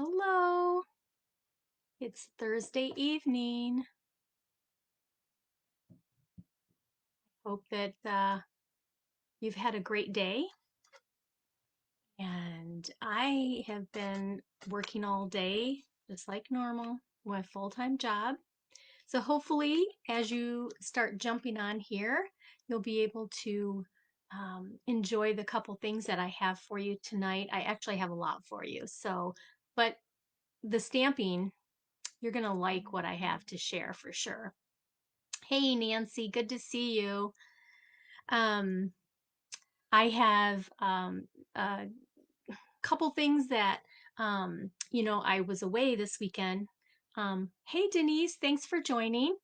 Hello, it's Thursday evening. Hope that you've had a great day. And I have been working all day, just like normal, my full-time job. So hopefully, as you start jumping on here, you'll be able to enjoy the couple things that I have for you tonight. I actually have a lot for you. But the stamping, you're going to like what I have to share for sure. Hey, Nancy, good to see you. Um, I have a couple things that, I was away this weekend. Hey, Denise, thanks for joining.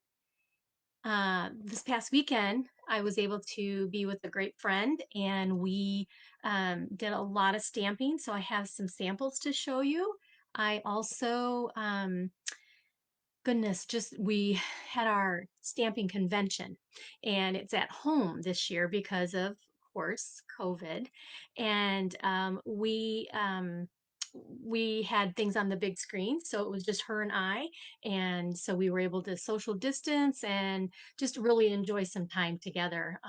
This past weekend, I was able to be with a great friend and we did a lot of stamping. So I have some samples to show you. I also, goodness, just we had our stamping convention and it's at home this year because of course, COVID. And we had things on the big screen, so it was just her and I. And so we were able to social distance and just really enjoy some time together.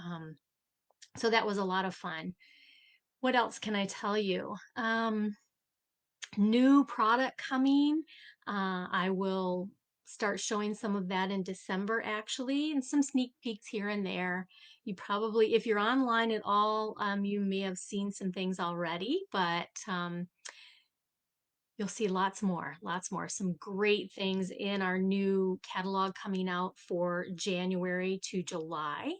So that was a lot of fun. What else can I tell you? New product coming. I will start showing some of that in December actually, and some sneak peeks here and there. You probably, if you're online at all, you may have seen some things already, but you'll see lots more, some great things in our new catalog coming out for January to July.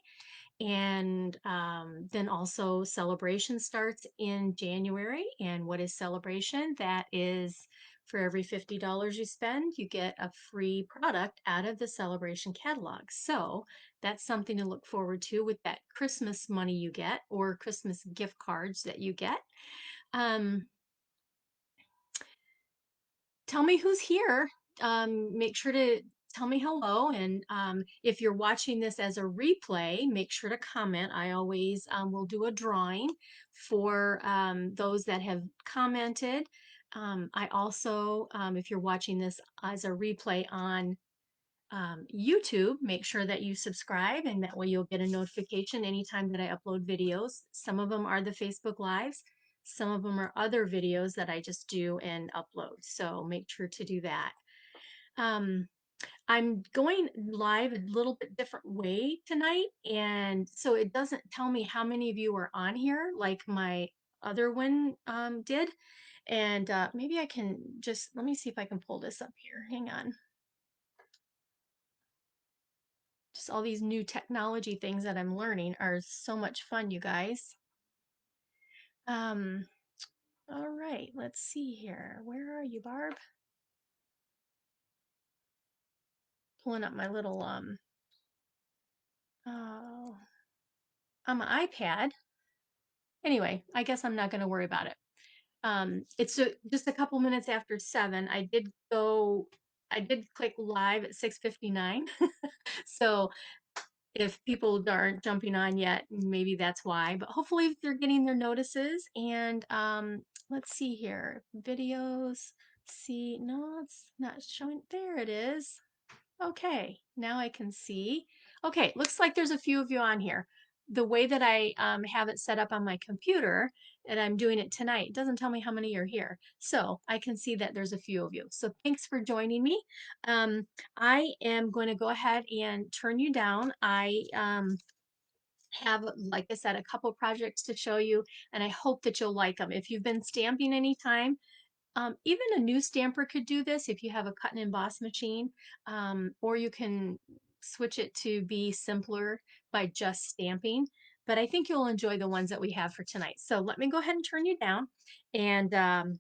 And then also celebration starts in January. And what is celebration? That is for every $50 you spend, you get a free product out of the celebration catalog. So that's something to look forward to with that Christmas money you get or Christmas gift cards that you get. Um, Tell me who's here. Make sure to tell me hello. And if you're watching this as a replay, make sure to comment. I always will do a drawing for those that have commented. I also, if you're watching this as a replay on YouTube, make sure that you subscribe and that way you'll get a notification anytime that I upload videos. Some of them are the Facebook Lives. Some of them are other videos that I just do and upload. So make sure to do that. Um, I'm going live a little bit different way tonight. And so it doesn't tell me how many of you are on here like my other one did. And maybe I can just, let me see if I can pull this up here. Hang on. Just all these new technology things that I'm learning are so much fun, you guys. Um, all right, let's see here. Where are you, Barb? Pulling up my little oh, on my iPad. Anyway, I guess I'm not going to worry about it. It's just a couple minutes after 7. I did click live at 6:59. So if people aren't jumping on yet, maybe that's why, but hopefully they're getting their notices. And let's see here, videos, see, no, it's not showing. There it is. Okay, now I can see. Okay, looks like there's a few of you on here. The way that I have it set up on my computer, and I'm doing it tonight, it doesn't tell me how many are here. So I can see that there's a few of you. So thanks for joining me. Um, I am going to go ahead and turn you down. I have, like I said, a couple projects to show you, and I hope that you'll like them. If you've been stamping anytime, even a new stamper could do this if you have a cut and emboss machine, or you can switch it to be simpler by just stamping. But I think you'll enjoy the ones that we have for tonight. So let me go ahead and turn you down and then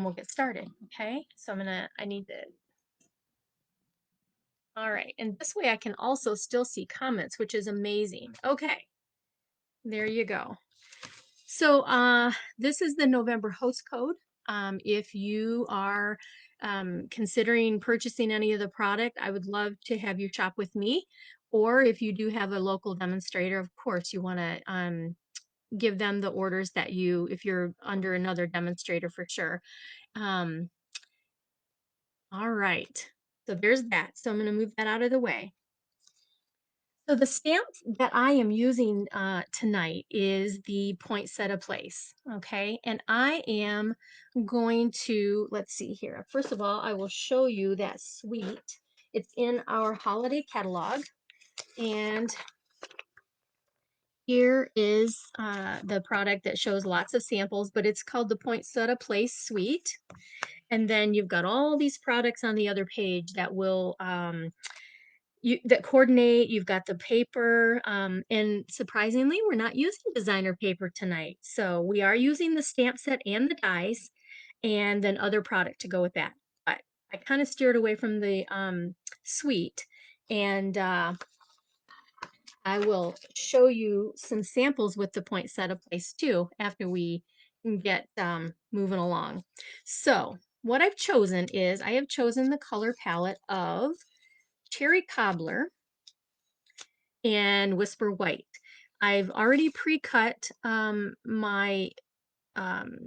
we'll get started. Okay, so I need to, all right. And this way I can also still see comments, which is amazing. Okay, there you go. So this is the November host code. If you are considering purchasing any of the product, I would love to have you shop with me. Or if you do have a local demonstrator, of course, you want to give them the orders that you, if you're under another demonstrator for sure. Um, all right. So there's that. So I'm going to move that out of the way. So the stamp that I am using tonight is the Poinsettia Place, okay? And I am going to, let's see here. First of all, I will show you that suite. It's in our holiday catalog. And here is the product that shows lots of samples, but it's called the Poinsettia Place Suite. And then you've got all these products on the other page that will that coordinate. You've got the paper, and surprisingly, we're not using designer paper tonight. So we are using the stamp set and the dies, and then other product to go with that. But I kind of steered away from the suite, and I will show you some samples with the Poinsettia Place too after we get moving along. So what I've chosen is I have chosen the color palette of Cherry Cobbler and Whisper White. I've already pre-cut my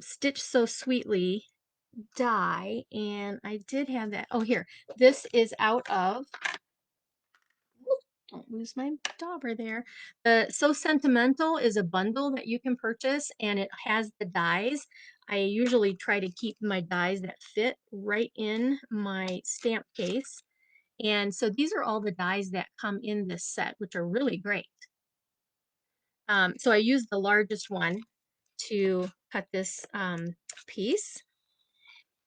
Stitch So Sweetly die, and I did have that. Oh, here. This is out of, don't lose my dauber there. The So Sentimental is a bundle that you can purchase, and it has the dies. I usually try to keep my dies that fit right in my stamp case. And so these are all the dies that come in this set, which are really great. So I used the largest one to cut this piece.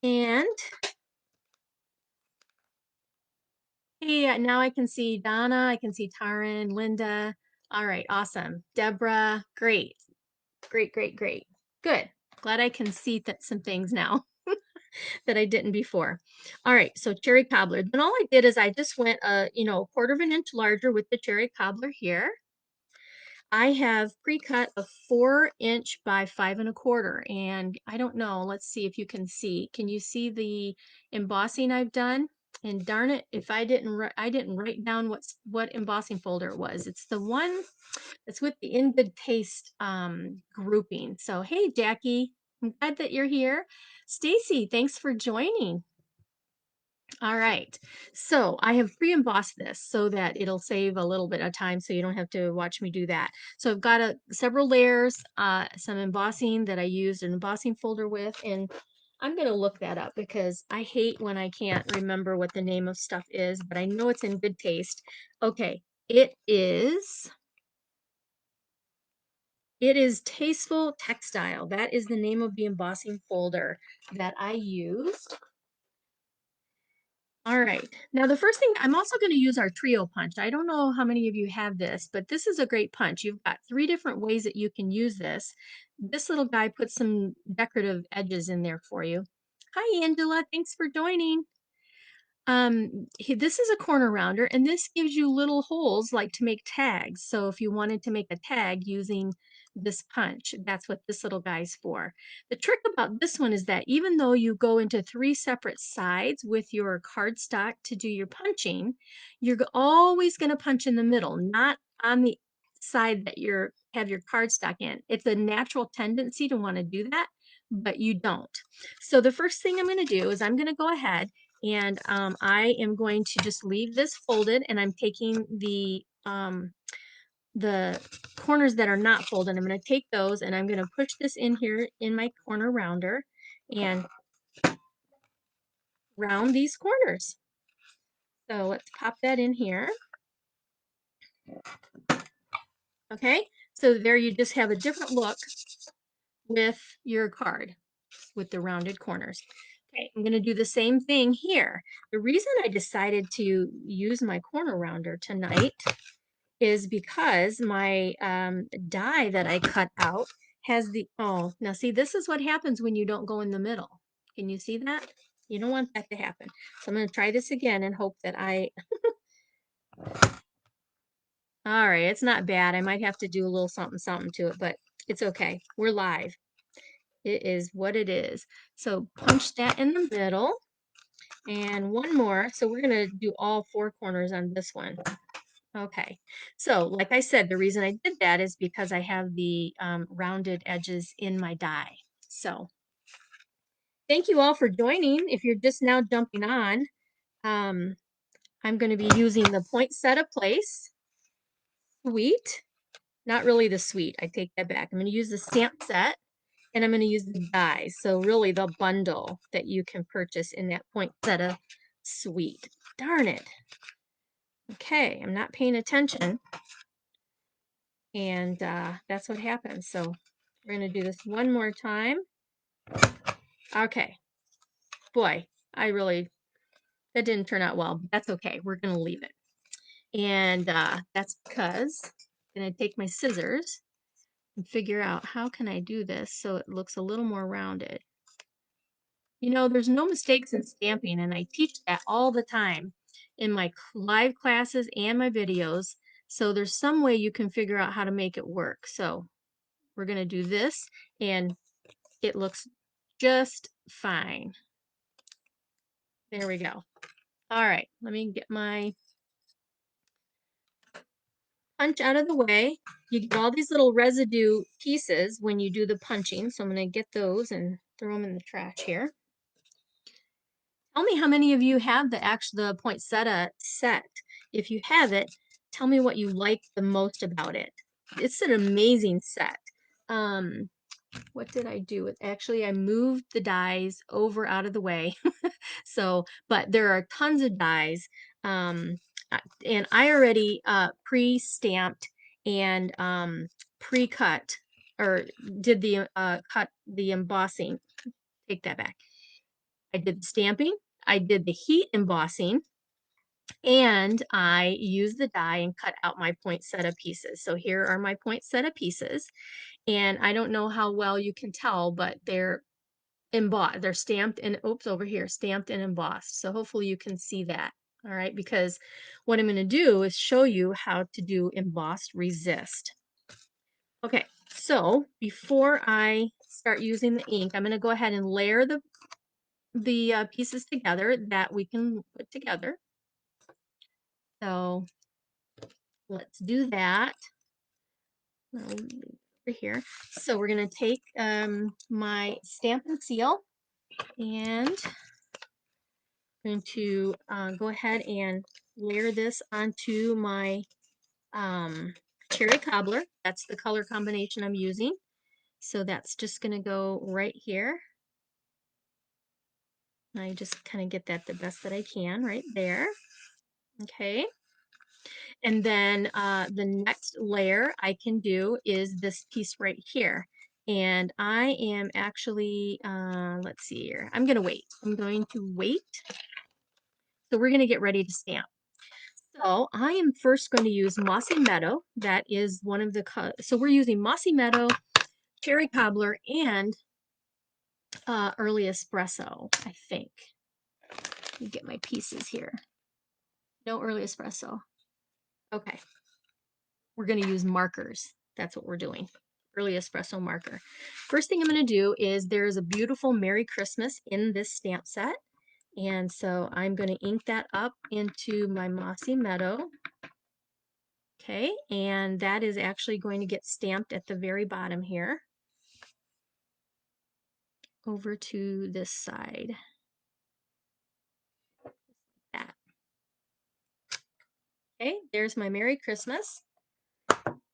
And hey, now I can see Donna, I can see Taryn, Linda. All right, awesome. Deborah, great. Great, great, great. Good. Glad I can see some things now that I didn't before. All right, so cherry cobbler. Then all I did is I just went a quarter of an inch larger with the cherry cobbler here. I have pre-cut a 4" by 5¼ and I don't know, let's see if you can see. Can you see the embossing I've done? And darn it, if I didn't write down what embossing folder it was. It's the one that's with the In Good Taste grouping. So hey Jackie, I'm glad that you're here. Stacy, thanks for joining. All right, so I have pre-embossed this so that it'll save a little bit of time so you don't have to watch me do that. So I've got several layers, some embossing that I used an embossing folder with, and I'm going to look that up because I hate when I can't remember what the name of stuff is, but I know it's In Good Taste. Okay, it is Tasteful Textile. That is the name of the embossing folder that I used. All right. Now, the first thing, I'm also going to use our trio punch. I don't know how many of you have this, but this is a great punch. You've got 3 different ways that you can use this. This little guy puts some decorative edges in there for you. Hi, Angela. Thanks for joining. This is a corner rounder, and this gives you little holes like to make tags. So if you wanted to make a tag using this punch, that's what this little guy's for. The trick about this one is that even though you go into 3 separate sides with your cardstock to do your punching, you're always going to punch in the middle, not on the side that you have your cardstock in. It's a natural tendency to want to do that, but you don't. So the first thing I'm going to do is I'm going to go ahead and I am going to just leave this folded, and I'm taking the corners that are not folded. I'm going to take those and I'm going to push this in here in my corner rounder and round these corners. So let's pop that in here. Okay, so there you just have a different look with your card with the rounded corners. Okay, I'm going to do the same thing here. The reason I decided to use my corner rounder tonight is because my die that I cut out has oh, now see, this is what happens when you don't go in the middle. Can you see that? You don't want that to happen. So I'm going to try this again and hope that all right, it's not bad. I might have to do a little something to it, but it's okay. We're live. It is what it is. So punch that in the middle and one more. So we're going to do all 4 corners on this one. Okay, so like I said, the reason I did that is because I have the rounded edges in my die. So thank you all for joining. If you're just now jumping on, um, I'm going to be using the Poinsettia Place Suite. Not really the suite, I take that back. I'm going to use the stamp set and I'm going to use the dies. So really the bundle that you can purchase in that Poinsettia Suite. Darn it. Okay, I'm not paying attention. And that's what happens. So we're going to do this one more time. Okay. Boy, that didn't turn out well. But that's okay. We're going to leave it. And that's because I'm going to take my scissors and figure out how can I do this so it looks a little more rounded. You know, there's no mistakes in stamping, and I teach that all the time in my live classes and my videos. So there's some way you can figure out how to make it work. So we're going to do this, and it looks just fine. There we go. All right, let me get my punch out of the way. You get all these little residue pieces when you do the punching, so I'm going to get those and throw them in the trash here. Tell me how many of you have the poinsettia set. If you have it, tell me what you like the most about it. It's an amazing set. What did I do with? Actually, I moved the dies over out of the way. So, but there are tons of dies. And I already pre-stamped and pre-cut or did the cut the embossing. Take that back. I did the stamping, I did the heat embossing, and I used the die and cut out my poinsettia pieces. So here are my poinsettia pieces. And I don't know how well you can tell, but they're embossed. They're stamped and, oops, over here, stamped and embossed. So hopefully you can see that. All right, because what I'm going to do is show you how to do embossed resist. Okay, so before I start using the ink, I'm going to go ahead and layer the pieces together that we can put together. So let's do that. Over here. So we're going to take my stamp and seal, and I'm going to go ahead and layer this onto my cherry cobbler. That's the color combination I'm using. So that's just going to go right here. I just kind of get that the best that I can right there. Okay. And then the next layer I can do is this piece right here. And I am actually, let's see here. I'm going to wait. I'm going to wait. So we're going to get ready to stamp. So I am first going to use Mossy Meadow. That is one of the, so we're using Mossy Meadow, Cherry Cobbler, and Early Espresso, I think. Let me get my pieces here. No Early Espresso. Okay. We're going to use markers. That's what we're doing. Early Espresso marker. First thing I'm going to do is there's a beautiful Merry Christmas in this stamp set. And so I'm going to ink that up into my Mossy Meadow. Okay, and that is actually going to get stamped at the very bottom here. Over to this side. That. Okay, there's my Merry Christmas.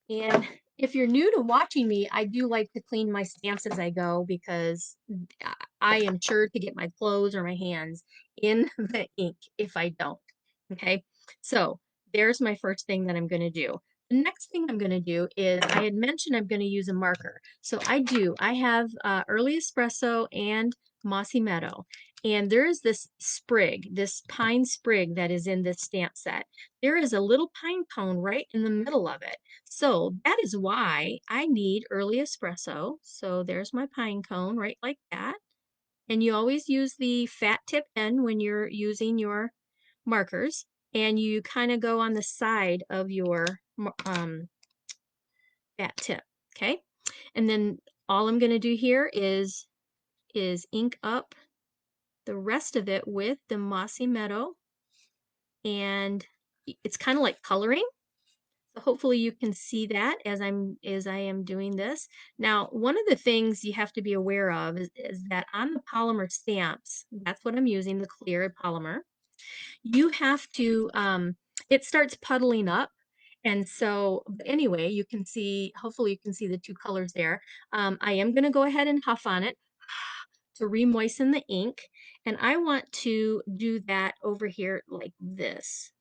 And if you're new to watching me, I do like to clean my stamps as I go because I am sure to get my clothes or my hands in the ink if I don't. Okay, so there's my first thing that I'm going to do. The next thing I'm going to do is I had mentioned I'm going to use a marker. So I have Early Espresso and Mossy Meadow. And there is this sprig, this pine sprig that is in this stamp set. There is a little pine cone right in the middle of it. So that is why I need Early Espresso. So there's my pine cone right like that. And you always use the fat tip end when you're using your markers. And you kind of go on the side of your fat tip. Okay. And then all I'm going to do here is ink up the rest of it with the Mossy Meadow. And it's kind of like coloring. So hopefully you can see that as I am doing this. Now, one of the things you have to be aware of is that on the polymer stamps, that's what I'm using, the clear polymer, you have to, it starts puddling up. And so, but anyway, you can see, hopefully you can see the two colors there. I am going to go ahead and huff on it to re-moisten the ink. And I want to do that over here like this.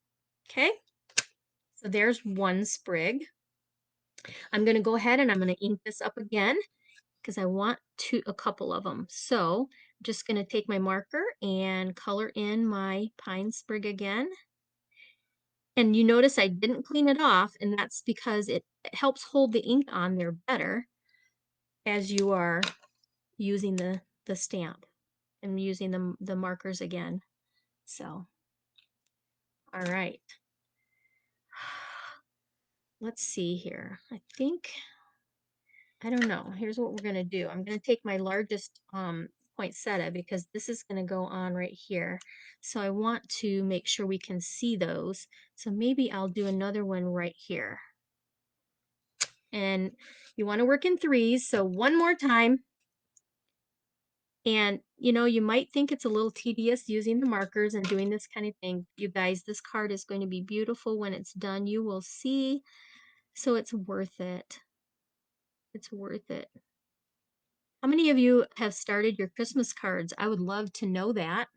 Okay, so there's one sprig. I'm going to go ahead and I'm going to ink this up again because I want a couple of them. So I'm just going to take my marker and color in my pine sprig again. And you notice I didn't clean it off, and that's because it helps hold the ink on there better as you are using the stamp and using the markers again. So, all right. Let's see here. I think, I don't know. Here's what we're going to do. I'm going to take my largest poinsettia because this is going to go on right here. So I want to make sure we can see those. So maybe I'll do another one right here. And you want to work in threes. So one more time. And you know, you might think it's a little tedious using the markers and doing this kind of thing. You guys, this card is going to be beautiful when it's done. You will see. So it's worth it. It's worth it. How many of you have started your Christmas cards? I would love to know that.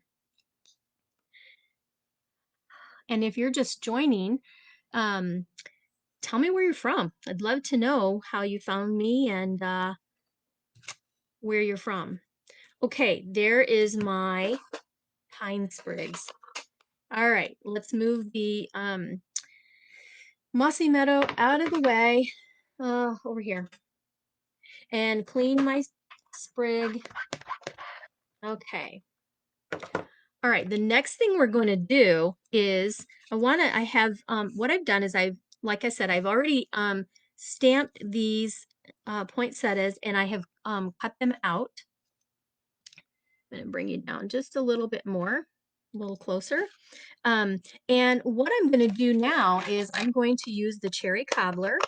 And if you're just joining, tell me where you're from. I'd love to know how you found me and where you're from. Okay, there is my pine sprigs. All right, let's move the mossy meadow out of the way, over here, and clean my sprig. Okay. All right, the next thing we're going to do is I have, what I've done is like I said, I've already stamped these poinsettias and I have cut them out. I'm going to bring you down just a little bit more, a little closer. And what I'm going to do now is I'm going to use the cherry cobbler,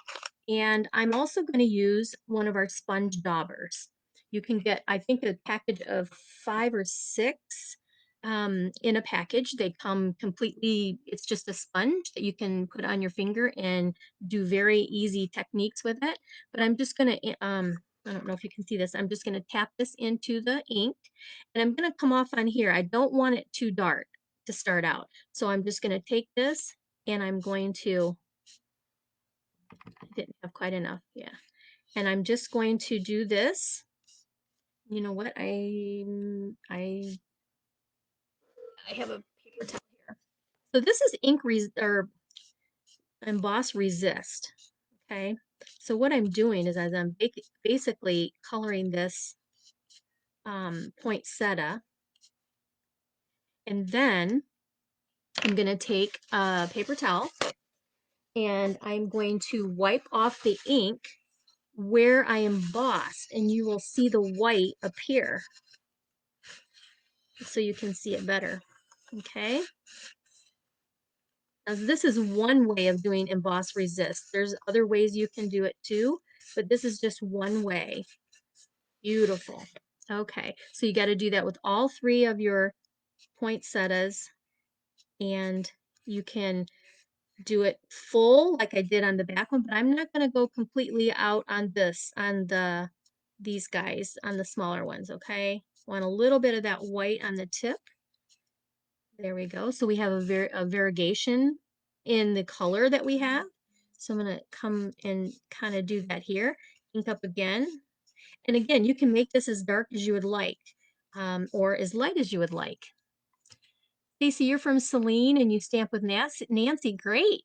and I'm also going to use one of our sponge daubers. You can get, I think, a package of 5 or 6 in a package. They come completely, it's just a sponge that you can put on your finger and do very easy techniques with it. But I'm just going to, I don't know if you can see this, I'm just going to tap this into the ink, and I'm going to come off on here. I don't want it too dark to start out. So I'm just going to take this and I'm going to, I didn't have quite enough, yeah. And I'm just going to do this. You know what? I have a paper towel here. So this is or emboss resist. Okay. So what I'm doing is as I'm basically coloring this poinsettia, and then I'm going to take a paper towel and I'm going to wipe off the ink where I embossed, and you will see the white appear so you can see it better. Okay. Now, this is one way of doing emboss resist. There's other ways you can do it too, but this is just one way. Beautiful. Okay, so you got to do that with all 3 of your poinsettias, and you can do it full like I did on the back one, but I'm not going to go completely out on these guys, on the smaller ones, okay? Want a little bit of that white on the tip. There we go. So we have a variegation in the color that we have. So I'm going to come and kind of do that here. Ink up again. And again, you can make this as dark as you would like, or as light as you would like. Stacy, you're from Celine and you stamp with Nancy. Great.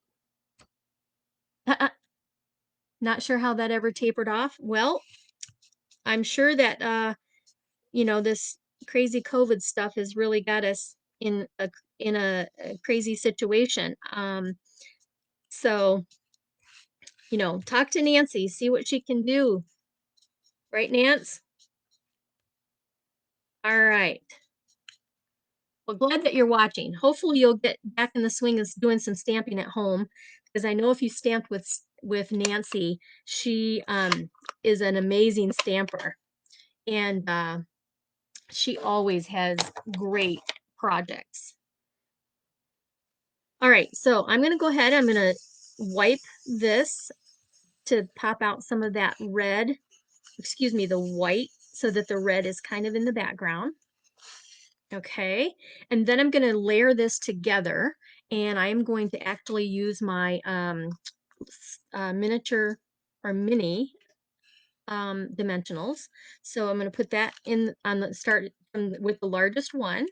Not sure how that ever tapered off. Well, I'm sure that you know, this crazy COVID stuff has really got us in a crazy situation. So, you know, talk to Nancy, see what she can do. Right, Nance? All right. Well, glad that you're watching. Hopefully you'll get back in the swing of doing some stamping at home, because I know if you stamped with Nancy, she is an amazing stamper, and she always has great projects. All right, so I'm going to go ahead. I'm going to wipe this to pop out some of that red, excuse me, the white, so that the red is kind of in the background. Okay, and then I'm going to layer this together, and I'm going to actually use my miniature or mini dimensionals. So I'm going to put that in on the start from, with the largest one.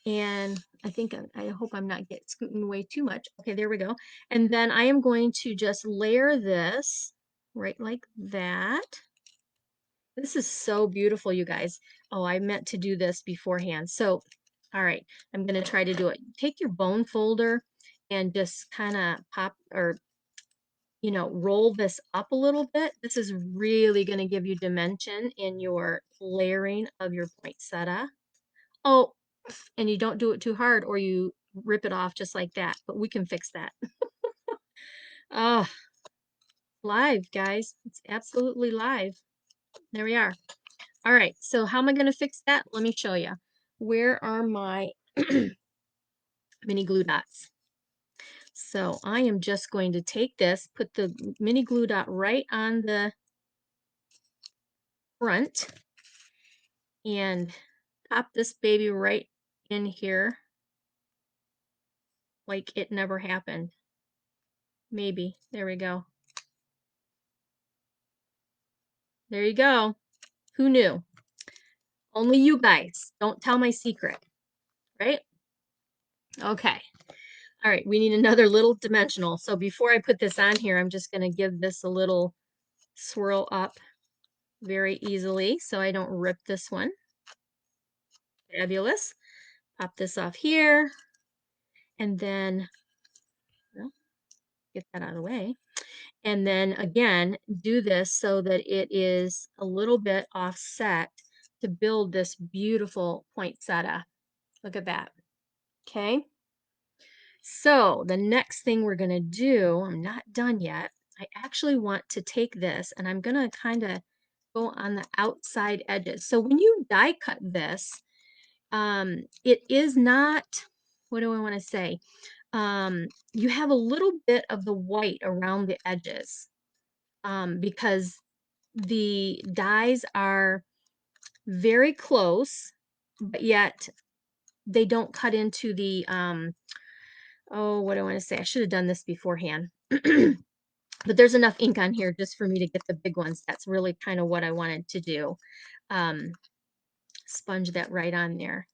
And I think I hope I'm not getting scooting away too much. Okay, there we go. And then I am going to just layer this right like that. This is so beautiful, you guys. Oh, I meant to do this beforehand. So, all right, I'm going to try to do it. Take your bone folder and just kind of pop or, roll this up a little bit. This is really going to give you dimension in your layering of your poinsettia. Oh, and you don't do it too hard or you rip it off just like that, but we can fix that. Oh, live, guys. It's absolutely live. There we are. All right, so how am I going to fix that? Let me show you. Where are my mini glue dots? So I am just going to take this, put the mini glue dot right on the front, and pop this baby right in here like it never happened. Maybe. There we go. There you go. Who knew? Only you guys. Don't tell my secret, right? Okay. All right, we need another little dimensional. So before I put this on here, I'm just going to give this a little swirl up very easily so I don't rip this one. Fabulous. Pop this off here. And then, well, get that out of the way. And then again, do this so that it is a little bit offset to build this beautiful poinsettia. Look at that. Okay. So the next thing we're going to do, I'm not done yet. I actually want to take this and I'm going to kind of go on the outside edges. So when you die cut this, it is not, what do I want to say? You have a little bit of the white around the edges because the dies are very close, but yet they don't cut into the, oh, what do I want to say? I should have done this beforehand. But there's enough ink on here just for me to get the big ones. That's really kind of what I wanted to do. Sponge that right on there.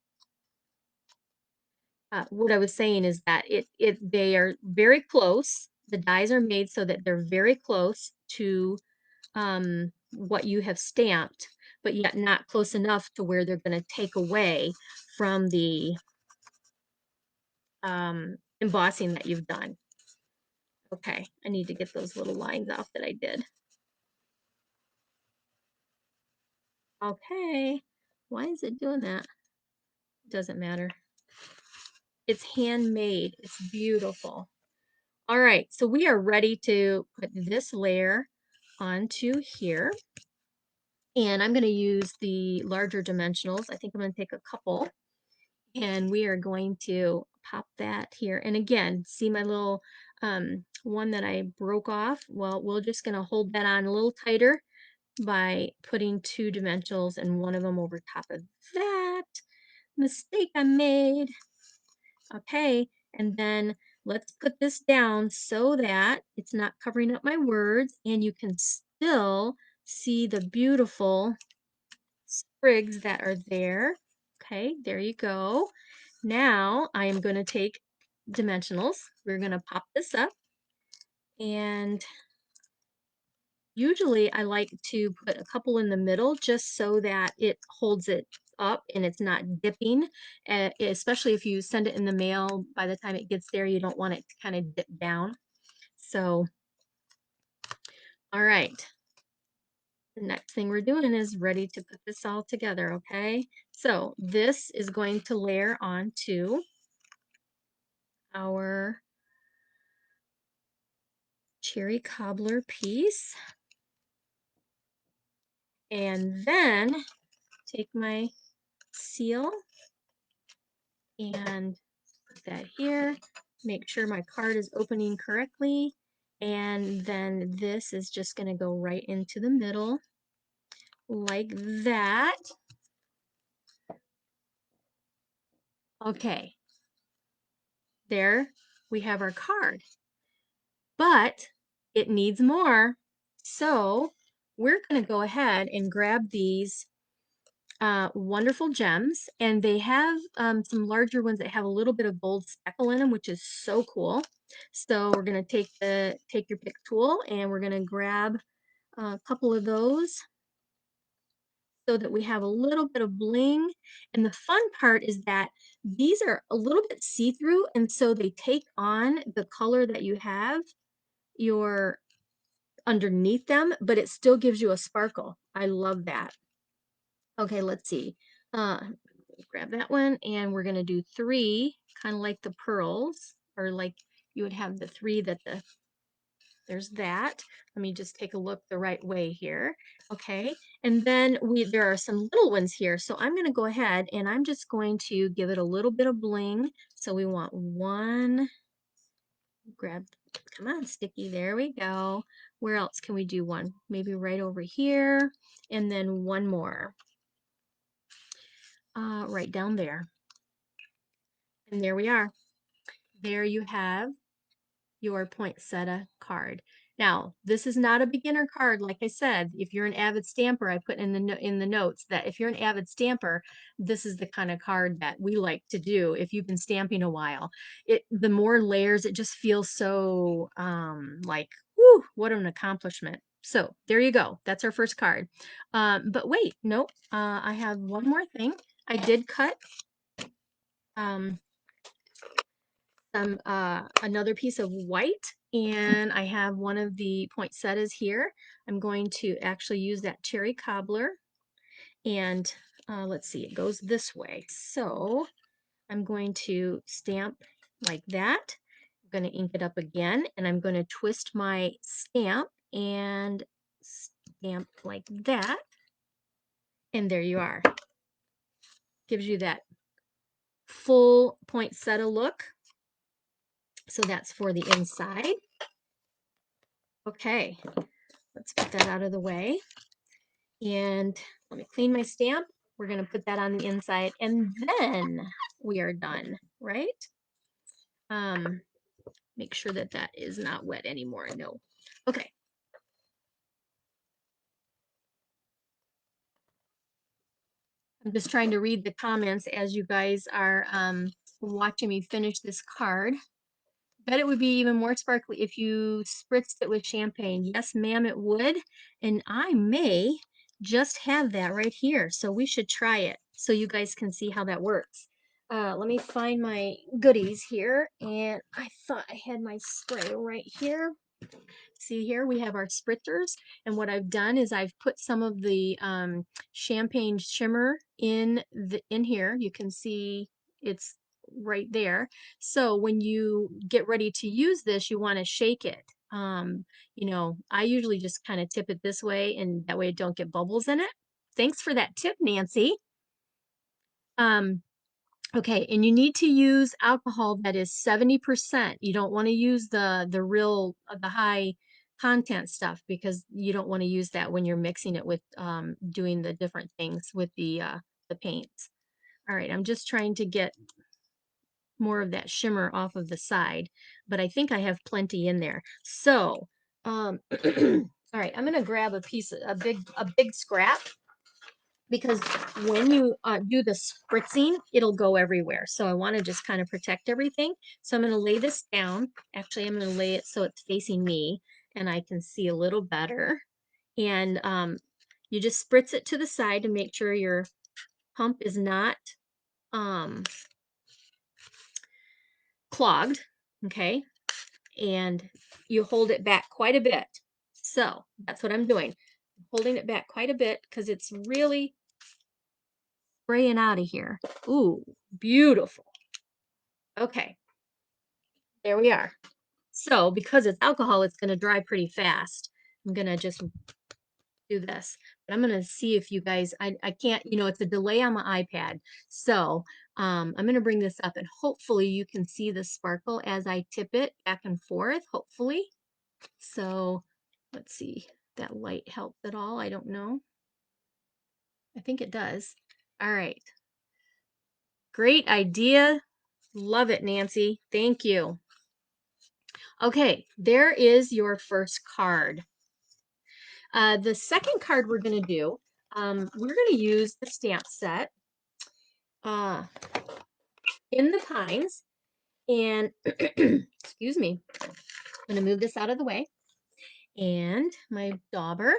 What I was saying is that they are very close. The dies are made so that they're very close to what you have stamped, but yet not close enough to where they're going to take away from the embossing that you've done. Okay, I need to get those little lines off that I did. Okay, why is it doing that? Doesn't matter. It's handmade. It's beautiful. All right, so we are ready to put this layer onto here. And I'm going to use the larger dimensionals. I think I'm going to take a couple. And we are going to pop that here. And again, see my little one that I broke off? Well, we're just going to hold that on a little tighter by putting two dimensionals and one of them over top of that. Mistake I made. Okay, and then let's put this down so that it's not covering up my words and you can still see the beautiful sprigs that are there. Okay, there you go. Now I am going to take dimensionals. We're going to pop this up, and usually I like to put a couple in the middle just so that it holds it up and it's not dipping, especially if you send it in the mail. By the time it gets there, you don't want it to kind of dip down. So, all right. The next thing we're doing is ready to put this all together, okay? So this is going to layer onto our cherry cobbler piece. And then take my seal and put that here. Make sure my card is opening correctly. And then this is just going to go right into the middle like that. Okay, there we have our card, but it needs more. So we're going to go ahead and grab these wonderful gems, and they have some larger ones that have a little bit of gold speckle in them, which is so cool. So we're going to take your pick tool, and we're going to grab a couple of those so that we have a little bit of bling. And the fun part is that these are a little bit see-through, and so they take on the color that you have your underneath them, but it still gives you a sparkle. I love that. Okay, let's see. Grab that one, and we're going to do 3, kind of like the pearls, or like you would have the 3 that there's that. Let me just take a look the right way here. Okay, and then there are some little ones here, so I'm going to go ahead and I'm just going to give it a little bit of bling. So we want one, grab, come on, sticky, there we go. Where else can we do one? Maybe right over here, and then one more. Right down there. And there we are. There you have your poinsettia card. Now, this is not a beginner card. Like I said, if you're an avid stamper, I put in the notes that if you're an avid stamper, this is the kind of card that we like to do if you've been stamping a while. The more layers, it just feels so like, whew, what an accomplishment. So there you go. That's our first card. But wait, nope. I have one more thing. I did cut some another piece of white, and I have one of the poinsettias here. I'm going to actually use that cherry cobbler, and let's see, it goes this way. So I'm going to stamp like that. I'm going to ink it up again, and I'm going to twist my stamp and stamp like that, and there you are. Gives you that full poinsettia look. So that's for the inside. Okay, let's get that out of the way. And let me clean my stamp. We're going to put that on the inside, and then we are done, right? Make sure that that is not wet anymore. No. Okay. I'm just trying to read the comments as you guys are watching me finish this card. Bet it would be even more sparkly if you spritzed it with champagne. Yes, ma'am, it would. And I may just have that right here. So we should try it so you guys can see how that works. Let me find my goodies here. And I thought I had my spray right here. See here, we have our spritzers. And what I've done is I've put some of the champagne shimmer in here. You can see it's right there. So when you get ready to use this, you want to shake it. You know, I usually just kind of tip it this way, and that way it don't get bubbles in it. Thanks for that tip, Nancy. Um, Okay, and you need to use alcohol that is 70%. You don't want to use the real the high content stuff, because you don't want to use that when you're mixing it with doing the different things with the paints. All right, I'm just trying to get more of that shimmer off of the side, but I think I have plenty in there. So, all right, I'm gonna grab a big scrap, because when you do the spritzing, it'll go everywhere. So I want to just kind of protect everything. So I'm going to lay this down. Actually, I'm going to lay it so it's facing me and I can see a little better. And you just spritz it to the side to make sure your pump is not clogged. Okay. And you hold it back quite a bit. So that's what I'm doing. holding it back quite a bit because it's really spraying out of here. Ooh, beautiful. Okay, there we are. So because it's alcohol, it's going to dry pretty fast. I'm going to just do this. But I'm going to see if you guys, I can't, it's a delay on my iPad. So I'm going to bring this up and hopefully you can see the sparkle as I tip it back and forth, hopefully. So let's see if that light helps at all. I don't know. I think it does. All right. Great idea. Love it, Nancy. Thank you. Okay, there is your first card. The second card we're going to do, we're going to use the stamp set uh, in the Pines. And excuse me, I'm going to move this out of the way. And my dauber.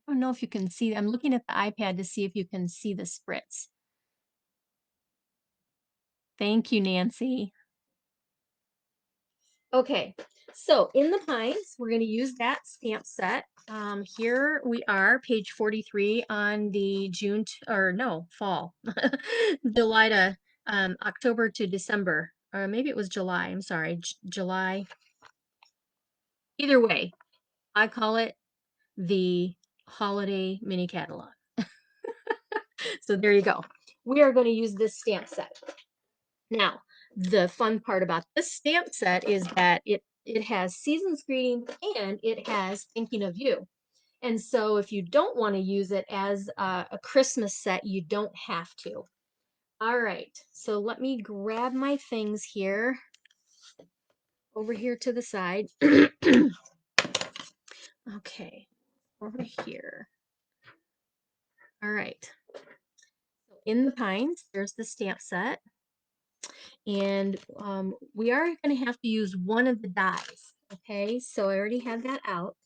I don't know if you can see. I'm looking at the iPad to see if you can see the spritz. Thank you, Nancy. Okay, so in the Pines, we're going to use that stamp set. Here we are, page 43 on the fall, July to October to December, or maybe it was July. I'm sorry, July. Either way, I call it the holiday mini catalog. So there you go. We are going to use this stamp set. Now, the fun part about this stamp set is that it has season's greeting and it has thinking of you. And so if you don't want to use it as a Christmas set, you don't have to. All right, so let me grab my things here over here to the side. Okay, over here. All right. So in the Pines, there's the stamp set. And we are going to have to use one of the dies. Okay, so I already have that out.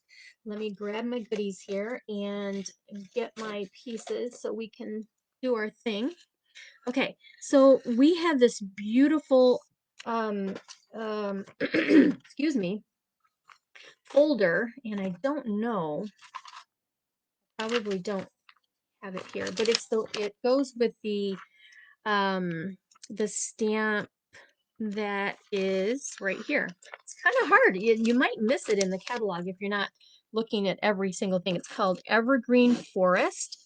Let me grab my goodies here and get my pieces so we can do our thing. Okay, so we have this beautiful, excuse me, folder, and I don't know, probably don't have it here, but it goes with the stamp that is right here. It's kind of hard. You might miss it in the catalog if you're not looking at every single thing. It's called Evergreen Forest,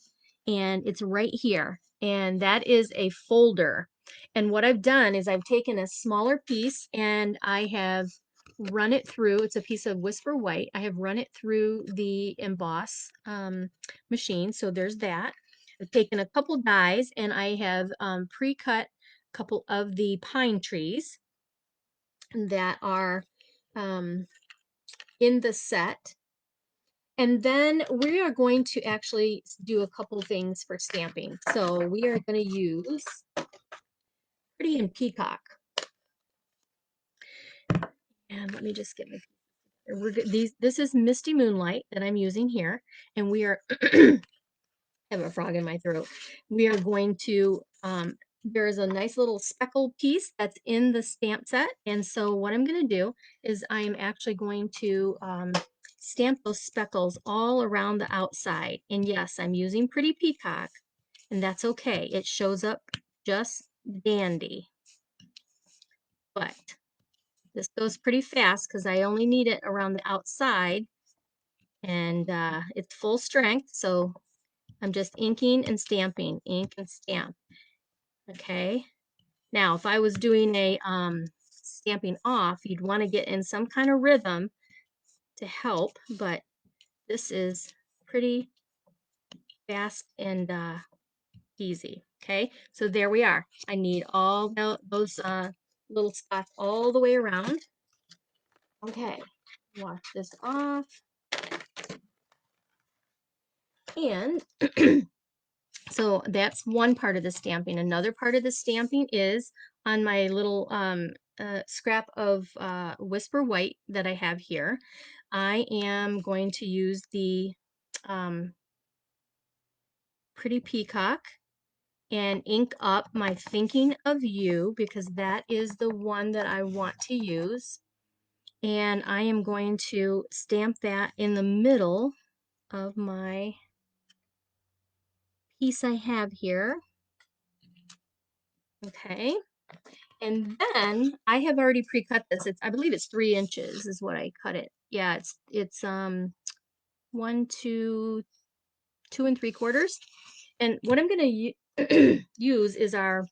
and it's right here. And that is a folder. And what I've done is I've taken a smaller piece and I have run it through. It's a piece of Whisper White. I have run it through the emboss machine. So there's that. I've taken a couple dies and I have pre-cut a couple of the pine trees that are in the set. And then we are going to actually do a couple things for stamping. So we are going to use Pretty in Peacock. And let me just get my this is Misty Moonlight that I'm using here. And we are have a frog in my throat. We are going to there's a nice little speckle piece that's in the stamp set. And so what I'm going to do is I'm actually going to stamp those speckles all around the outside. And yes, I'm using Pretty Peacock, and that's okay. It shows up just dandy. But this goes pretty fast because I only need it around the outside. And it's full strength, so I'm just inking and stamping, ink and stamp. Okay. Now, if I was doing a stamping off, you'd want to get in some kind of rhythm to help, but this is pretty fast and easy. Okay, so there we are. I need all those little spots all the way around. Okay, wash this off. And so that's one part of the stamping. Another part of the stamping is on my little scrap of Whisper White that I have here. I am going to use the Pretty Peacock and ink up my Thinking of You because that is the one that I want to use. And I am going to stamp that in the middle of my piece I have here. Okay. And then I have already pre-cut this. I believe it's 3 inches is what I cut it. Yeah, it's 2 and 3/4. And what I'm going to use is our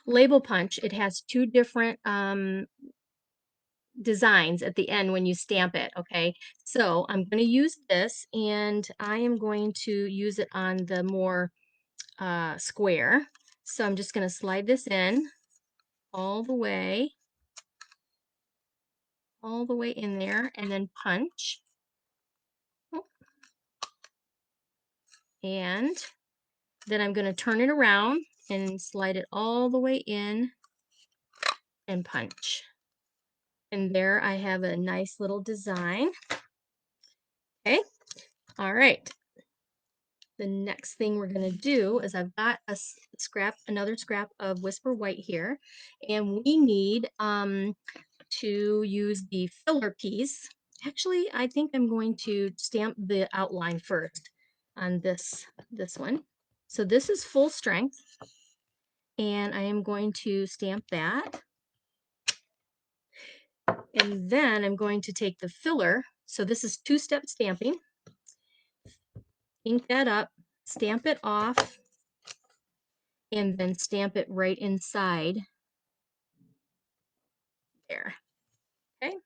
label punch. It has two different designs at the end when you stamp it. Okay, so I'm going to use this, and I am going to use it on the more square. So I'm just going to slide this in all the way in there, and then punch. Oh, and then I'm going to turn it around and slide it all the way in and punch. And there I have a nice little design. Okay, all right. The next thing we're going to do is I've got another scrap of Whisper White here, and we need to use the filler piece. Actually, I think I'm going to stamp the outline first on this one. So this is full strength, and I am going to stamp that. And then I'm going to take the filler. So this is two-step stamping. Ink that up, stamp it off, and then stamp it right inside there. Okay,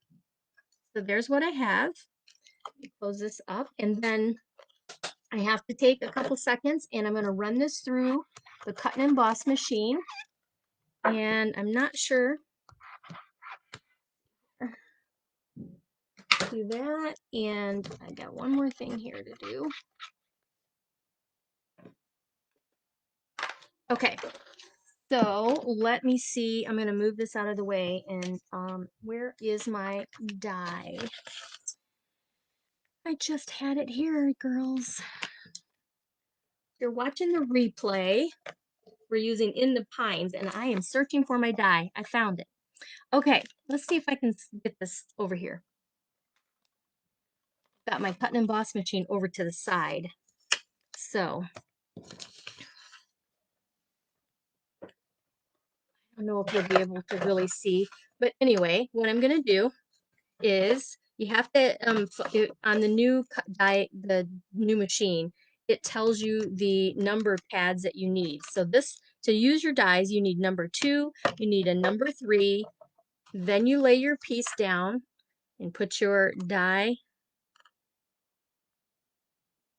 so there's what I have. Close this up, and then I have to take a couple seconds, and I'm going to run this through the cut and emboss machine. And I'm not sure. Do that, and I got one more thing here to do. Okay, so let me see. I'm going to move this out of the way, and where is my die? I just had it here, girls. If you're watching the replay, we're using In the Pines, and I am searching for my die. I found it. Okay, let's see if I can get this over here. Got my cut and emboss machine over to the side. So, I don't know if you'll be able to really see, but anyway, what I'm going to do is you have to, on the new die, the new machine, it tells you the number of pads that you need. So this, to use your dies, you need number 2, you need a number 3, then you lay your piece down and put your die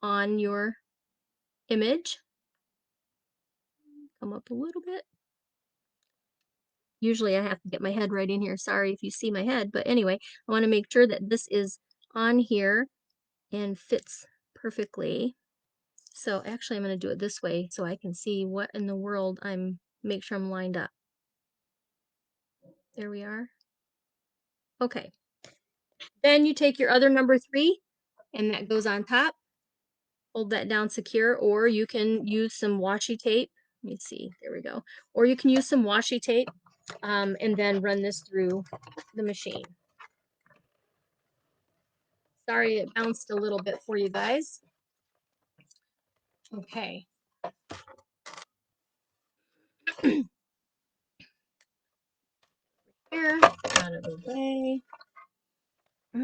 on your image. Come up a little bit. Usually I have to get my head right in here. Sorry if you see my head, but anyway, I want to make sure that this is on here and fits perfectly. So actually I'm going to do it this way so I can see what in the world make sure I'm lined up. There we are. Okay. Then you take your other number 3 and that goes on top. Hold that down secure, or you can use some washi tape. Let me see. There we go. Or you can use some washi tape and then run this through the machine. Sorry, it bounced a little bit for you guys. Okay. Here, out of the way.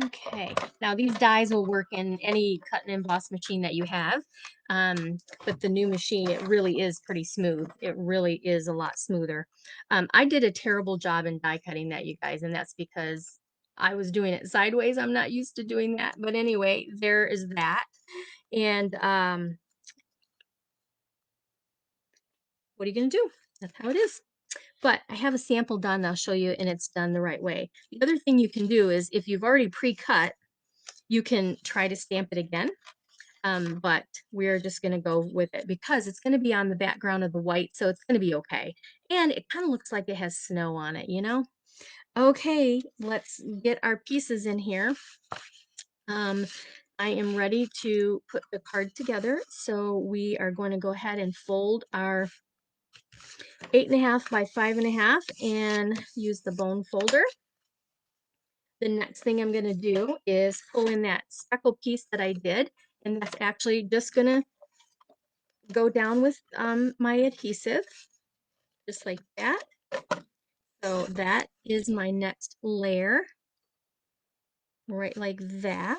Okay, now these dies will work in any cut and emboss machine that you have, but the new machine, it really is pretty smooth. It really is a lot smoother. I did a terrible job in die cutting that, you guys, and that's because I was doing it sideways. I'm not used to doing that, but anyway, there is that. And what are you going to do? That's how it is. But I have a sample done. I'll show you, and it's done the right way. The other thing you can do is if you've already pre-cut, you can try to stamp it again. But we're just going to go with it because it's going to be on the background of the white, so it's going to be okay. And it kind of looks like it has snow on it, you know? Okay, let's get our pieces in here. I am ready to put the card together, so we are going to go ahead and fold our 8.5 by 5.5 and use the bone folder. the next thing I'm going to do is pull in that speckle piece that I did, and that's actually just going to go down with my adhesive, just like that. So that is my next layer, right like that.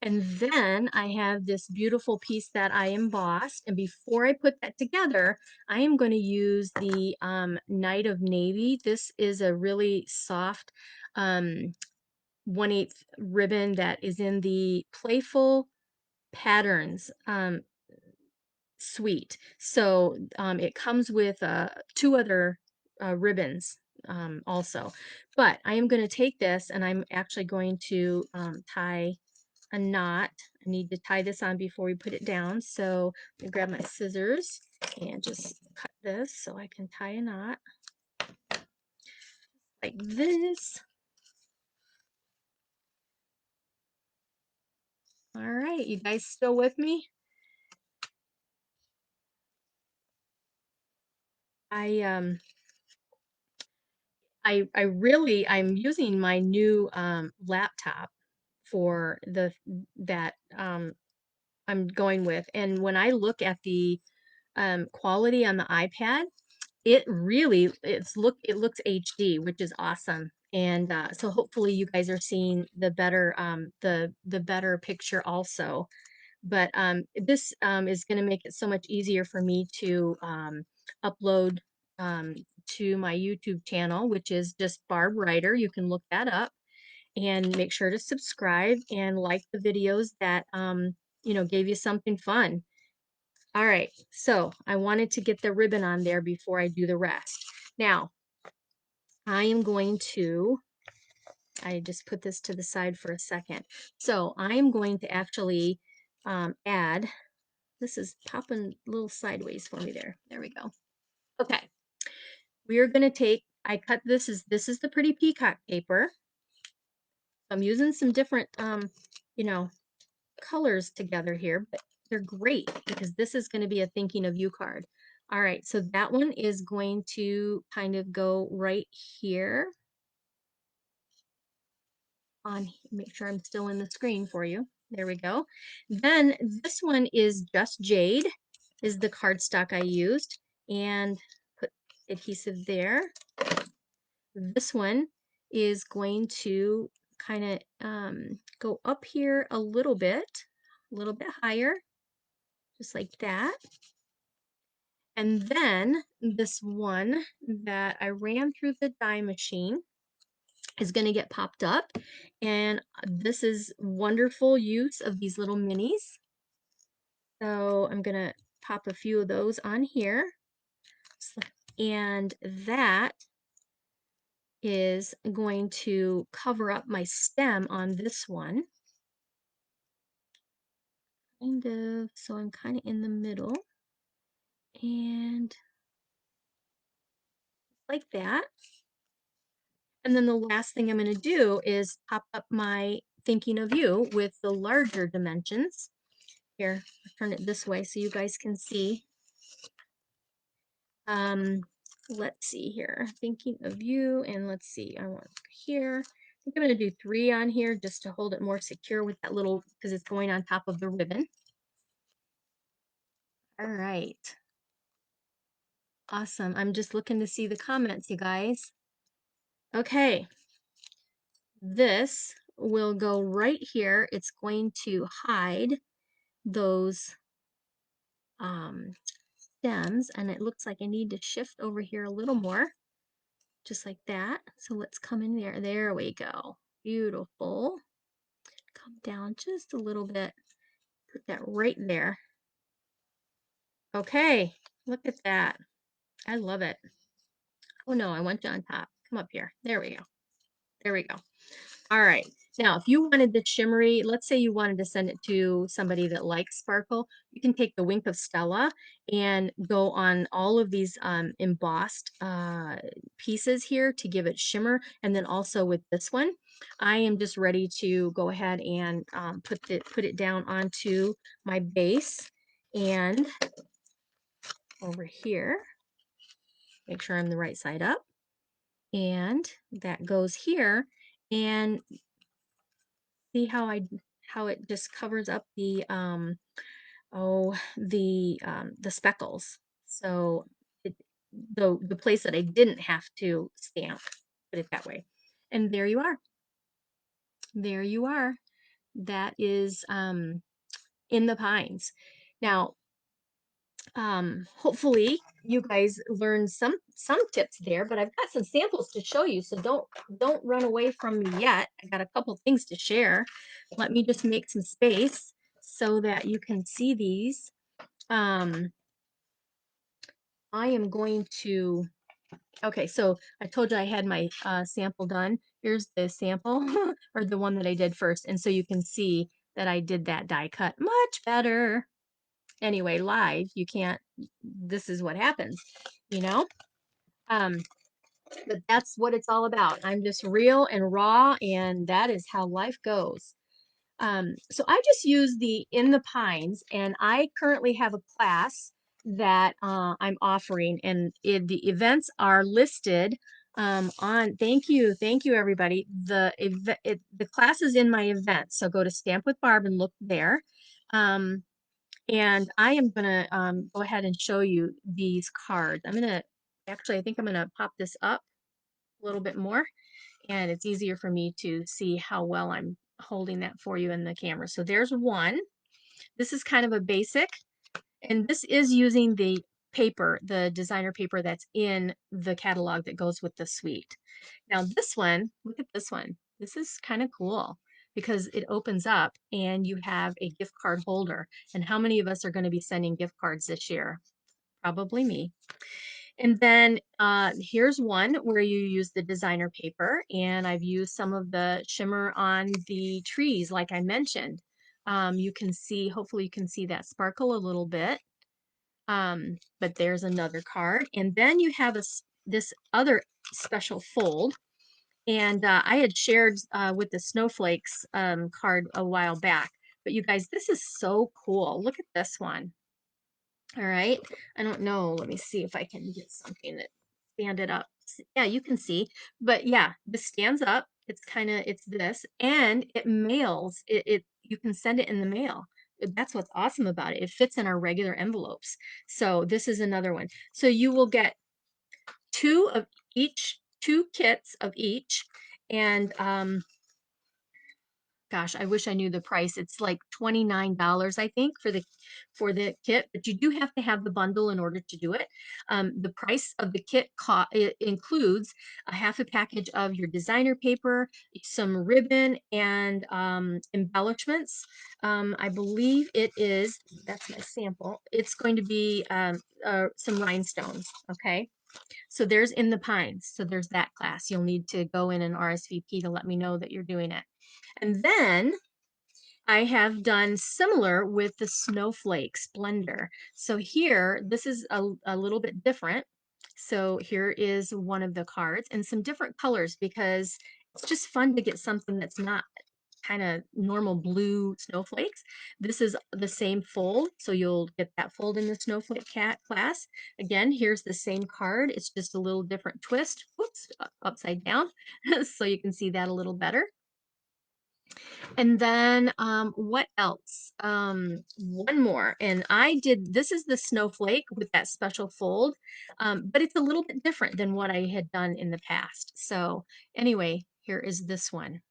And then I have this beautiful piece that I embossed. And before I put that together, I am going to use the Night of Navy. This is a really soft 1/8 ribbon that is in the Playful Patterns suite. So it comes with two other ribbons also. But I am going to take this and I'm actually going to tie a knot. I need to tie this on before we put it down. So I grab my scissors and just cut this so I can tie a knot like this. All right, you guys still with me? I I'm using my new laptop for the that I'm going with, and when I look at the quality on the iPad, it looks HD, which is awesome. And so hopefully you guys are seeing the better the better picture also. But this is going to make it so much easier for me to upload um, to my YouTube channel, which is just Barb Writer. You can look that up and make sure to subscribe and like the videos that gave you something fun. All right, so I wanted to get the ribbon on there before I do the rest. Now, I am going to, I just put this to the side for a second. So I am going to actually add, this is popping a little sideways for me there. There we go. Okay, we are going to take, I cut this is the pretty peacock paper. I'm using some different, you know, colors together here, but they're great because this is going to be a thinking of you card. All right, so that one is going to kind of go right here on, make sure I'm still in the screen for you. There we go. Then this one is Just Jade, is the cardstock I used, and put adhesive there. This one is going to kind of go up here a little bit higher, just like that. And then this one that I ran through the die machine is going to get popped up. And this is wonderful use of these little minis. So I'm going to pop a few of those on here. And that is going to cover up my stem on this one. Kind of, so I'm kind of in the middle. And like that. And then the last thing I'm going to do is pop up my Thinking of You with the larger dimensions. Here, I'll turn it this way so you guys can see. Let's see here. Thinking of You, and let's see. I want here. I think I'm going to do 3 on here just to hold it more secure with that little, because it's going on top of the ribbon. All right. Awesome. I'm just looking to see the comments, you guys. Okay. This will go right here. It's going to hide those stems, and it looks like I need to shift over here a little more, just like that. So let's come in there. There we go. Beautiful. Come down just a little bit. Put that right there. Okay, look at that. I love it. Oh no, I want you on top. Come up here. There we go. There we go. All right. Now, if you wanted the shimmery, let's say you wanted to send it to somebody that likes sparkle, you can take the Wink of Stella and go on all of these embossed pieces here to give it shimmer. And then also with this one, I am just ready to go ahead and put it down onto my base. And over here, make sure I'm the right side up. And that goes here. And see how it just covers up the the speckles. So it, the place that I didn't have to stamp, put it that way. And there you are. There you are. That is in the pines. Now, hopefully you guys learned some tips there, but I've got some samples to show you, so don't run away from me yet. I got a couple things to share. Let me just make some space so that you can see these. I am going to, okay, so I told you I had my sample done. Here's the sample or the one that I did first, and so you can see that I did that die cut much better. Anyway, live, you can't, this is what happens, you know? Um, but that's what it's all about. I'm just real and raw, and that is how life goes. So I just use the In the Pines, and I currently have a class that I'm offering, and the events are listed on. Thank you, everybody. The class is in my event, so go to Stamp with Barb and look there. And I am gonna go ahead and show you these cards. I'm gonna actually, I think I'm gonna pop this up a little bit more, and it's easier for me to see how well I'm holding that for you in the camera. So there's one. This is kind of a basic, and this is using the paper, the designer paper that's in the catalog that goes with the suite. Now this one, look at this one. This is kind of cool because it opens up and you have a gift card holder. And how many of us are going to be sending gift cards this year? Probably me. And then here's one where you use the designer paper, and I've used some of the shimmer on the trees, like I mentioned. You can see, hopefully you can see that sparkle a little bit. But there's another card. And then you have this other special fold. And I had shared with the snowflakes card a while back. But you guys, this is so cool. Look at this one. All right. I don't know. Let me see if I can get something that stand it up. Yeah, you can see. But yeah, this stands up. It's kind of, it's this, and it mails. You can send it in the mail. That's what's awesome about it. It fits in our regular envelopes. So this is another one. So you will get two kits of each, and gosh, I wish I knew the price. It's like $29, I think, for the kit, but you do have to have the bundle in order to do it. The price of the kit it includes a half a package of your designer paper, some ribbon, and embellishments. I believe it is, that's my sample. It's going to be some rhinestones, okay? So there's In the Pines. So there's that class. You'll need to go in and RSVP to let me know that you're doing it. And then I have done similar with the Snowflake Splendor. So here, this is a little bit different. So here is one of the cards and some different colors because it's just fun to get something that's not kind of normal blue snowflakes. This is the same fold, so you'll get that fold in the snowflake cat class. Again, here's the same card. It's just a little different twist. Whoops, upside down, so you can see that a little better. And then what else? One more. And I did, this is the snowflake with that special fold, but it's a little bit different than what I had done in the past. So anyway, here is this one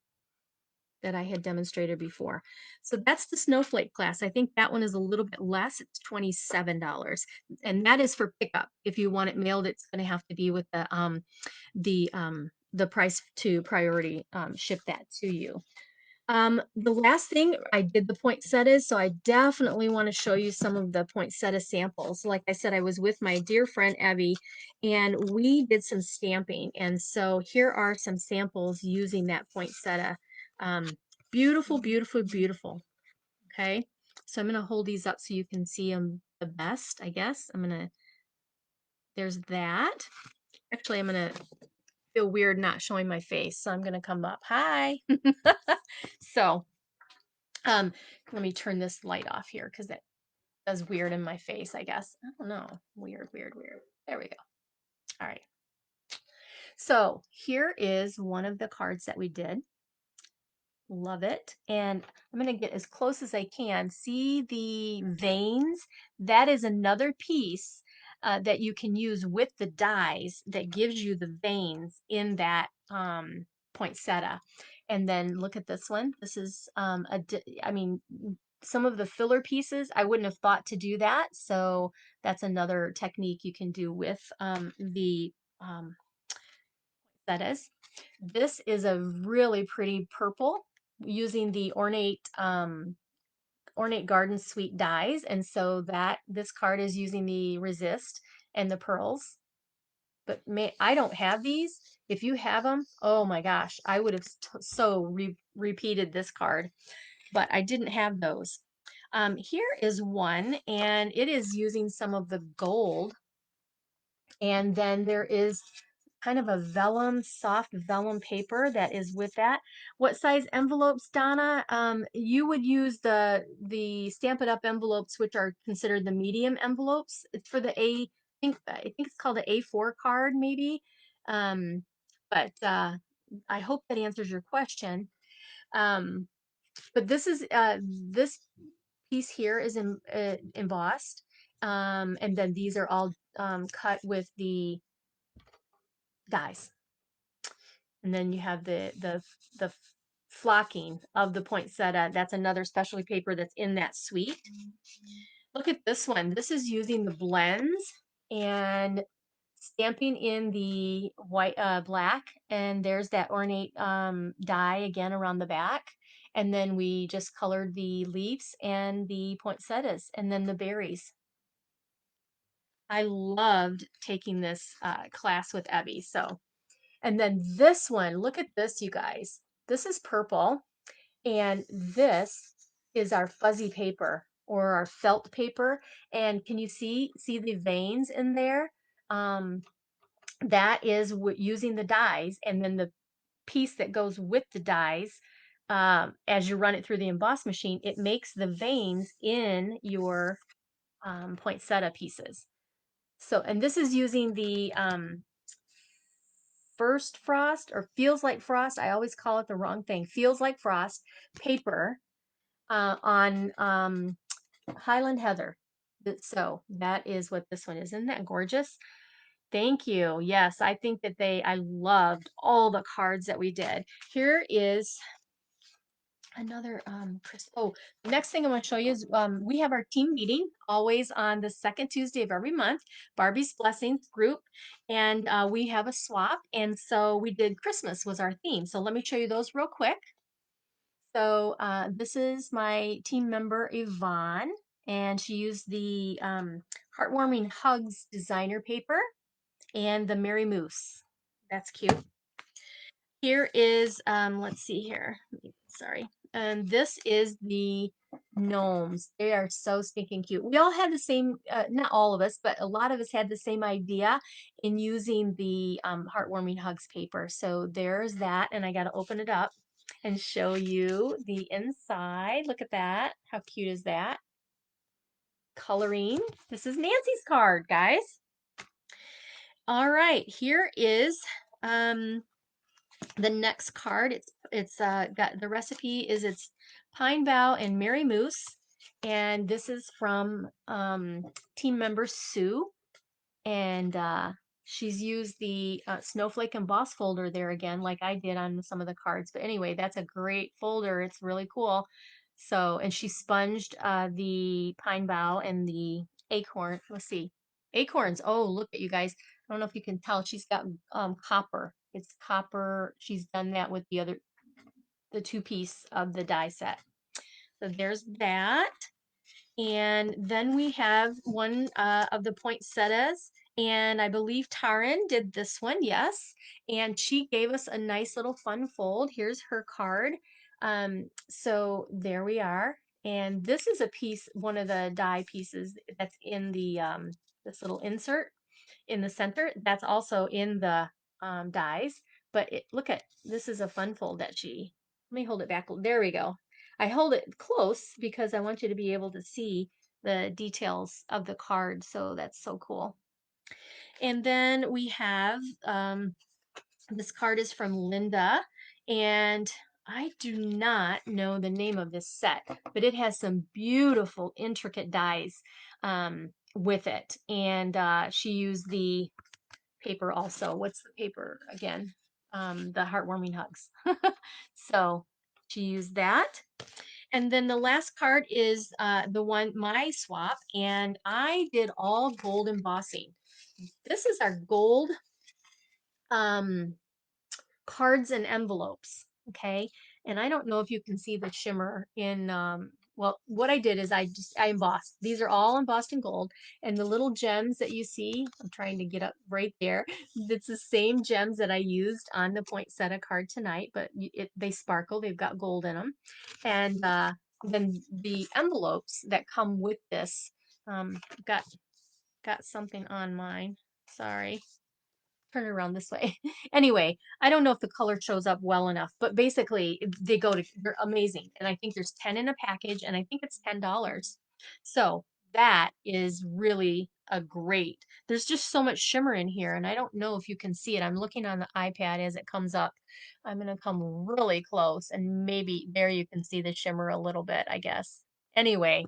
that I had demonstrated before. So that's the snowflake class. I think that one is a little bit less. It's $27. And that is for pickup. If you want it mailed, it's going to have to be with the price to priority ship that to you. The last thing I did the poinsettias, so I definitely want to show you some of the poinsettia samples. Like I said, I was with my dear friend Abby, and we did some stamping. And so here are some samples using that poinsettia. Beautiful, beautiful, beautiful. Okay, so I'm gonna hold these up so you can see them the best, I guess. There's that. Actually, I'm gonna feel weird not showing my face, so I'm gonna come up. Hi. So let me turn this light off here because it does weird in my face, I guess. I don't know. Weird, weird, weird. There we go. All right. So here is one of the cards that we did. Love it. And I'm going to get as close as I can. See the veins? That is another piece that you can use with the dies that gives you the veins in that poinsettia. And then look at this one. This is I mean, some of the filler pieces, I wouldn't have thought to do that. So that's another technique you can do with the poinsettias. This is a really pretty purple using the ornate garden sweet dyes, and so that this card is using the resist and the pearls. But I don't have these. If you have them, oh my gosh, I would have repeated this card, but I didn't have those. Here is one, and it is using some of the gold, and then there is kind of a vellum, soft vellum paper that is with that. What size envelopes, Donna? You would use the Stamp It Up envelopes, which are considered the medium envelopes. It's for the I think it's called the A4 card, maybe. Um, but I hope that answers your question. Um, but this piece here is embossed, and then these are all cut with the dies. And then you have the flocking of the poinsettia. That's another specialty paper that's in that suite. Look at this one. This is using the blends and stamping in the white black, and there's that ornate die again around the back. And then we just colored the leaves and the poinsettias and then the berries. I loved taking this class with Ebby. So, and then this one, look at this, you guys. This is purple, and this is our fuzzy paper or our felt paper. And can you see the veins in there? Um, that is using the dies, and then the piece that goes with the dies, as you run it through the emboss machine, it makes the veins in your poinsettia pieces. So, and this is using the First Frost or Feels Like Frost. I always call it the wrong thing. Feels Like Frost paper on Highland Heather. So that is what this one is. Isn't that gorgeous? Thank you. Yes, I think that I loved all the cards that we did. Here is another oh, the next thing I want to show you is we have our team meeting always on the second Tuesday of every month, Barbie's Blessings group, and we have a swap, and so we did Christmas was our theme. So let me show you those real quick. So this is my team member Yvonne, and she used the Heartwarming Hugs designer paper and the Merry Moose. That's cute. Here is, let's see here. Sorry. And this is the gnomes. They are so stinking cute. We all had the same, not all of us, but a lot of us had the same idea in using the Heartwarming Hugs paper. So there's that. And I got to open it up and show you the inside. Look at that. How cute is that? Coloring. This is Nancy's card, guys. All right. Here is the next card. It's got the recipe is it's pine bough and Mary Moose, and this is from team member Sue, and she's used the snowflake emboss folder there again, like I did on some of the cards. But anyway, that's a great folder. It's really cool. So, and she sponged the pine bough and the acorn. Let's see, acorns. Oh, look at you guys. I don't know if you can tell. She's got copper. It's copper. She's done that with the two piece of the die set. So there's that. And then we have one of the poinsettias, and I believe Taryn did this one, yes. And she gave us a nice little fun fold. Here's her card. So there we are. And this is a piece, one of the die pieces that's in the this little insert in the center. That's also in the dies. But look at, this is a fun fold that let me hold it back. There we go. I hold it close because I want you to be able to see the details of the card. So that's so cool. And then we have, this card is from Linda, and I do not know the name of this set, but it has some beautiful, intricate dies with it. And she used the paper also. What's the paper again? The heartwarming hugs. So she used that. And then the last card is the one, my swap, and I did all gold embossing. This is our gold um, cards and envelopes, okay? And I don't know if you can see the shimmer in, well, what I did is I embossed. These are all embossed in gold, and the little gems that you see, I'm trying to get up right there. It's the same gems that I used on the poinsettia card tonight, but they sparkle. They've got gold in them. And then the envelopes that come with this, got something on mine. Sorry, turn it around this way. Anyway, I don't know if the color shows up well enough, but basically they're amazing. And I think there's 10 in a package, and I think it's $10. So that is really a great, there's just so much shimmer in here, and I don't know if you can see it. I'm looking on the iPad as it comes up. I'm gonna come really close, and maybe there you can see the shimmer a little bit, I guess. Anyway,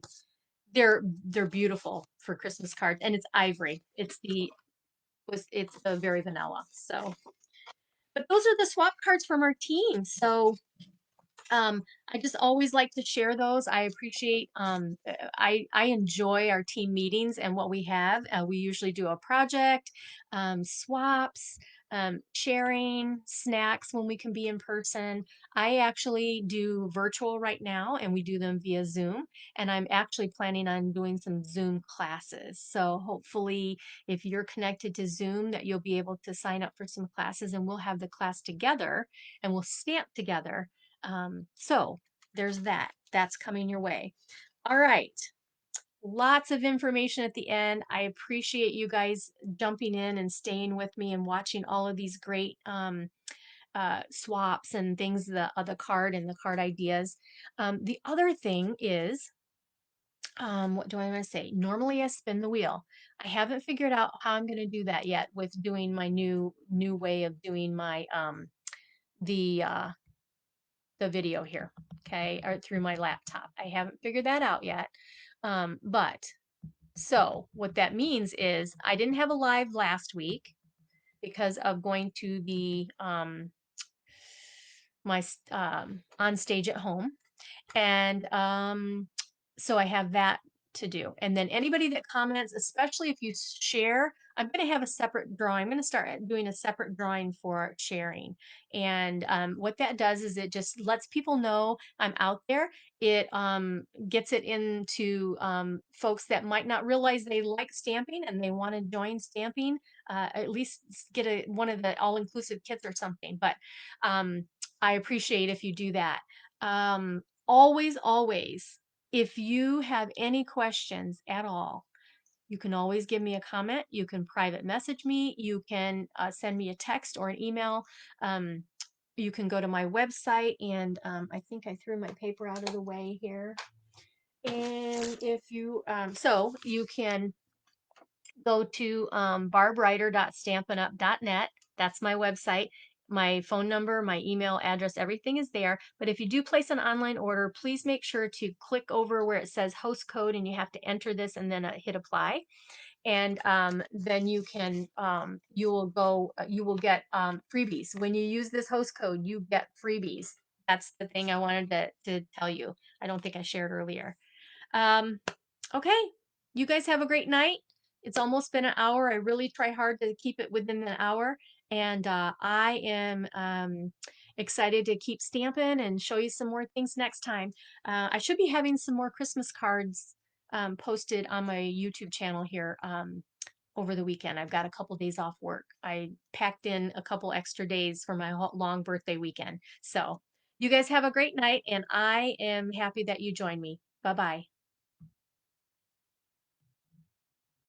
they're beautiful for Christmas cards, and it's ivory. It's a very vanilla. So, but those are the swap cards from our team. So I just always like to share those. I appreciate, I enjoy our team meetings and what we have. We usually do a project, swaps, sharing, snacks when we can be in person. I actually do virtual right now, and we do them via Zoom. And I'm actually planning on doing some Zoom classes. So hopefully, if you're connected to Zoom, that you'll be able to sign up for some classes, and we'll have the class together and we'll stamp together. So there's that. That's coming your way. All right. Lots of information at the end. I appreciate you guys jumping in and staying with me and watching all of these great swaps and things, the card and the card ideas. The other thing is, what do I want to say? Normally I spin the wheel. I haven't figured out how I'm going to do that yet with doing my new way of doing my the the video here, okay, or through my laptop. I haven't figured that out yet. But so what that means is I didn't have a live last week because of going to the my on stage at home. And so I have that to do. And then anybody that comments, especially if you share, I'm going to have a separate drawing. I'm going to start doing a separate drawing for sharing. And what that does is it just lets people know I'm out there. It gets it into folks that might not realize they like stamping and they want to join stamping, at least get one of the all-inclusive kits or something. But I appreciate if you do that. Always, if you have any questions at all, you can always give me a comment. You can private message me. You can send me a text or an email. Um, you can go to my website, and I think I threw my paper out of the way here. And if you, so you can go to barbwriter.stampinup.net. That's my website. My phone number, my email address, everything is there. But if you do place an online order, please make sure to click over where it says host code, and you have to enter this and then hit apply. And then you can, you will get freebies. When you use this host code, you get freebies. That's the thing I wanted to tell you. I don't think I shared earlier. Um, okay, you guys have a great night. It's almost been an hour. I really try hard to keep it within an hour. And I am excited to keep stamping and show you some more things next time. I should be having some more Christmas cards posted on my YouTube channel here over the weekend. I've got a couple days off work. I packed in a couple extra days for my long birthday weekend. So you guys have a great night, and I am happy that you joined me. Bye-bye.